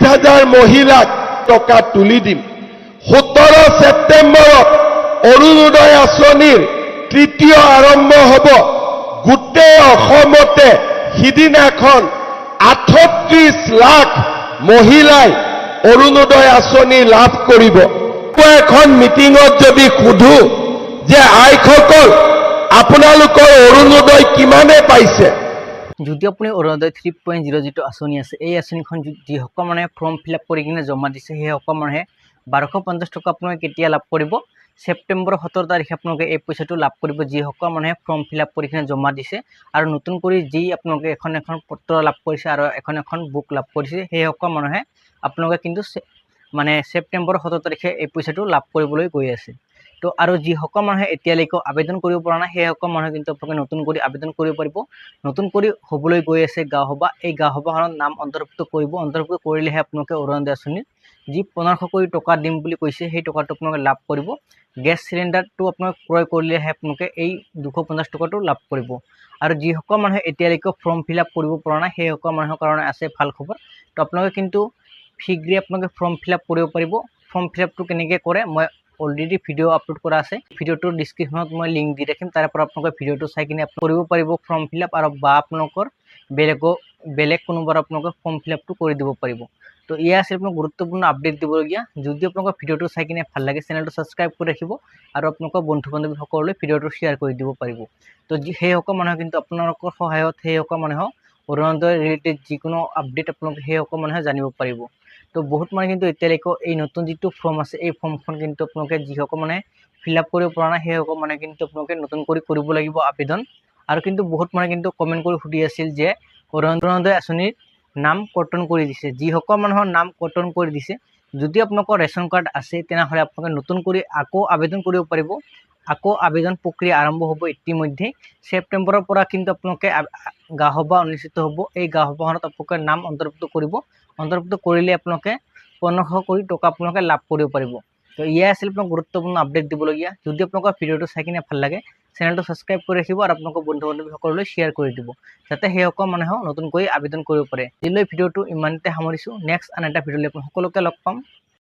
30,000 মহিলাক টকা তুলি দিম। 17 ছেপ্টেম্বৰত অৰুণোদয় আঁচনিৰ তৃতীয় আৰম্ভ হ'ব। গোটেই অসমতে সিদিনাখন 38 লাখ মহিলাই অৰুণোদয় আঁচনি লাভ কৰিব। এখন মিটিঙত যদি সোধো যে আইসকল আপোনালোকৰ অৰুণোদয় কিমানে পাইছে, যদি আপুনি অৰুণোদয় 3.0 যিটো আঁচনি আছে এই আঁচনিখন যিসকল মানুহে ফৰ্ম ফিল আপ কৰি কিনে জমা দিছে সেইসকল মানুহে 1250 টকা আপোনালোকে কেতিয়া লাভ কৰিব? ছেপ্টেম্বৰৰ 17 তাৰিখে আপোনালোকে এই পইচাটো লাভ কৰিব। যিসকল মানুহে ফৰ্ম ফিল আপ কৰি কিনে জমা দিছে আৰু নতুন কৰি যি আপোনালোকে এখন পত্ৰ লাভ কৰিছে আৰু এখন বুক লাভ কৰিছে সেইসকল মানুহে আপোনালোকে কিন্তু মানে ছেপ্টেম্বৰৰ 17 তাৰিখে এই পইচাটো লাভ কৰিবলৈ গৈ আছে। তো আৰু যিসকল মানুহে এতিয়ালৈকে আবেদন কৰিব পৰা নাই সেইসকল মানুহে কিন্তু আপোনালোকে নতুন কৰি আবেদন কৰিব পাৰিব। নতুন কৰি হ'বলৈ গৈ আছে গাঁও সভা, এই গাঁও সভাখনত নাম অন্তৰ্ভুক্ত কৰিব। অন্তৰ্ভুক্ত কৰিলেহে আপোনালোকে অৰুণোদয় আঁচনিৰ যি 1500 কোটি টকা দিম বুলি কৈছে সেই টকাটো আপোনালোকে লাভ কৰিব। গেছ চিলিণ্ডাৰটো আপোনালোকে ক্ৰয় কৰিলেহে আপোনালোকে এই 250 টকাটো লাভ কৰিব। আৰু যিসকল মানুহে এতিয়ালৈকে ফৰ্ম ফিল আপ কৰিব পৰা নাই সেইসকল মানুহৰ কাৰণে আছে ভাল খবৰ। তো আপোনালোকে কিন্তু শীঘ্ৰে আপোনালোকে ফৰ্ম ফিল আপ কৰিব পাৰিব। ফৰ্ম ফিল আপটো কেনেকৈ কৰে মই অলৰেডি ভিডিঅ' আপলোড কৰা আছে। ভিডিঅ'টোৰ ডিছক্ৰিপশ্যনত মই লিংক দি ৰাখিম, তাৰে পৰা আপোনালোকে ভিডিঅ'টো চাই কিনে কৰিব পাৰিব ফৰ্ম ফিল আপ, আৰু বা আপোনালোকৰ বেলেগ কোনোবাৰ আপোনালোকে ফৰ্ম ফিল আপটো কৰি দিব পাৰিব। তো এয়া আছিল আপোনাক গুৰুত্বপূৰ্ণ আপডেট দিবলগীয়া। যদি আপোনালোকৰ ভিডিঅ'টো চাই কিনে ভাল লাগে চেনেলটো ছাবস্ক্ৰাইব কৰি ৰাখিব আৰু আপোনালোকৰ বন্ধু বান্ধৱীসকললৈ ভিডিঅ'টো শ্বেয়াৰ কৰি দিব পাৰিব। তো সেইসকল মানুহে কিন্তু আপোনালোকৰ সহায়ত সেইসকল মানুহক অৰুণোদয় ৰিলেটেড যিকোনো আপডেট আপোনালোকে সেইসকল মানুহে জানিব পাৰিব। তো বহুত মানুহে কিন্তু এতিয়ালৈকে এই নতুন যিটো ফৰ্ম আছে এই ফৰ্মখন কিন্তু আপোনালোকে যিসকল মানে ফিল আপ কৰিব পৰা নাই সেইসকল মানে কিন্তু আপোনালোকে নতুন কৰি কৰিব লাগিব আবেদন। আৰু কিন্তু বহুত মানুহে কিন্তু কমেণ্ট কৰি সুধি আছিল যে অৰুণোদয় আঁচনিৰ নাম কৰ্তন কৰি দিছে। যিসকল মানুহৰ নাম কৰ্তন কৰি দিছে, যদি আপোনালোকৰ ৰেচন কাৰ্ড আছে তেনেহ'লে আপোনালোকে নতুন কৰি আকৌ আবেদন কৰিব পাৰিব। আকৌ আবেদন প্ৰক্ৰিয়া আৰম্ভ হ'ব ইতিমধ্যে। ছেপ্টেম্বৰৰ পৰা কিন্তু আপোনালোকে গাঁও সভা অনুষ্ঠিত হ'ব। এই গাঁও সভাখনত আপোনালোকে নাম অন্তৰ্ভুক্ত কৰিব। অন্তৰ্ভুক্ত কৰিলে আপোনালোকে 1500 কোটি টকা আপোনালোকে লাভ কৰিব পাৰিব। তো এয়াই আছিল আপোনাক গুৰুত্বপূৰ্ণ আপডেট দিবলগীয়া। যদি আপোনালোকৰ ভিডিঅ'টো চাই কিনে ভাল লাগে চেনেলটো ছাবস্ক্ৰাইব কৰি ৰাখিব আৰু আপোনালোকৰ বন্ধু বান্ধৱীসকললৈ শ্বেয়াৰ কৰি দিব, যাতে সেইসকল মানুহেও নতুনকৈ আবেদন কৰিব পাৰে। আজিলৈ ভিডিঅ'টো ইমানতে সামৰিছোঁ। নেক্সট আন এটা ভিডিঅ'লৈ আপোনাক সকলোকে লগ পাম।